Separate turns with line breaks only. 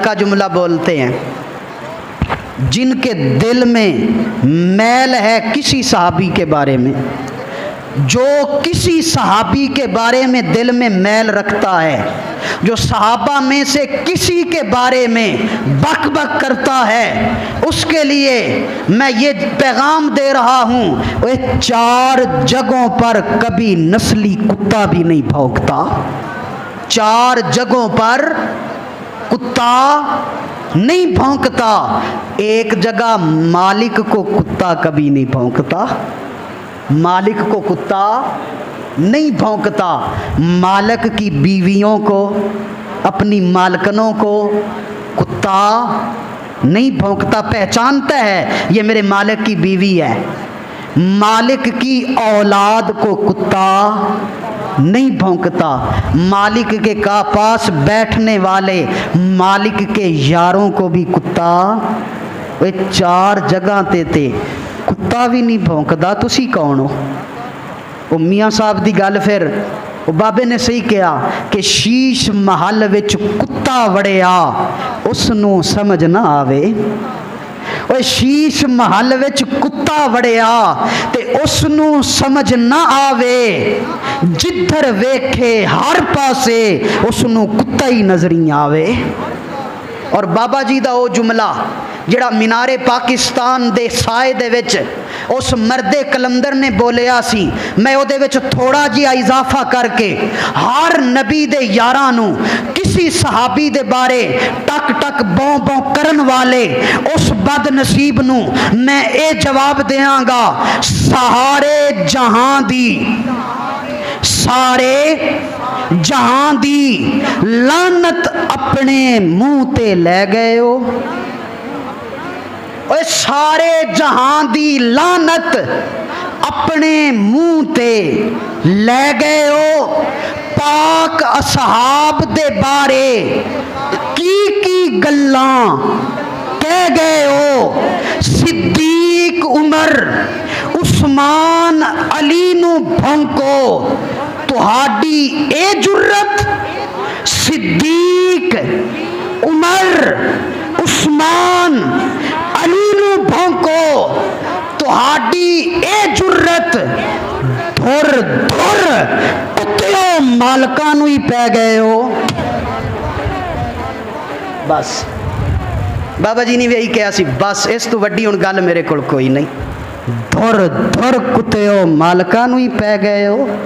का जुमला बोलते हैं, जिनके दिल में मैल है किसी सहाबी के बारे में, जो किसी सहाबी के बारे में दिल में मैल रखता है, जो सहाबा में से किसी के बारे में बक बक करता है, उसके लिए मैं ये पैगाम दे रहा हूँ, वह 4 जगहों पर कभी नस्ली कुत्ता भी नहीं भौंकता। 4 जगहों पर कुत्ता नहीं भौंकता। एक जगह मालिक को कुत्ता कभी नहीं भौंकता, मालिक को कुत्ता नहीं भौंकता। मालिक की बीवियों को, अपनी मालकनों को कुत्ता नहीं भौंकता, पहचानता है ये मेरे मालिक की बीवी है। मालिक की औलाद को कुत्ता नहीं भौंकता। मालिक के पास बैठने वाले मालिक के यारों को भी कुत्ता, वे 4 जगह ते कुत्ता भी नहीं भौंकदा। तुसी कौन हो? वो मियाँ साहब की गल, फिर वो बाबे ने सही कहा कि शीश महल विच कुत्ता वड़िया उसनू समझ ना आवे। वो शीश महल विच कुत्ता वड़िया ते उसनू समझ ना आवे, जिधर वेखे हर पासे उसनू कुत्ता ही नजर ही आवे। और बाबा जी दा वो जुमला जिहड़ा मीनारे पाकिस्तान दे साए दे विच उस मर्दे कलंदर ने बोलिया सी, मैं उहदे विच थोड़ा जिहा इजाफा करके हर नबी दे यारां नू, किसी सहाबी दे बारे टक टक बौं बौं करन वाले उस बदनसीब नू मैं ये जवाब देंगा, सारे जहां दी, सारे जहां दी लानत अपने मुंह ते ले गए हो। ओए सारे जहां दी लानत अपने मुंह ते ले गए हो। पाक असहाब दे बारे की गल्लां कह गए हो। सिद्दीक उमर उस्मान अली नू भौंको, तुहाडी ए जुर्रत। सिद्दीक उमर उस्मान अली नू भौंको, तुहाडी ए जुर्रत। धुर धुर कुत्तियों मालकां नू ही पै गए हो। बस बाबा जी ने भी यही कहा सी, बस इस तो वड्डी हुण गल मेरे कोल कोई नहीं। धुर धुर कुत्तियों मालकां नू ही पै गए हो।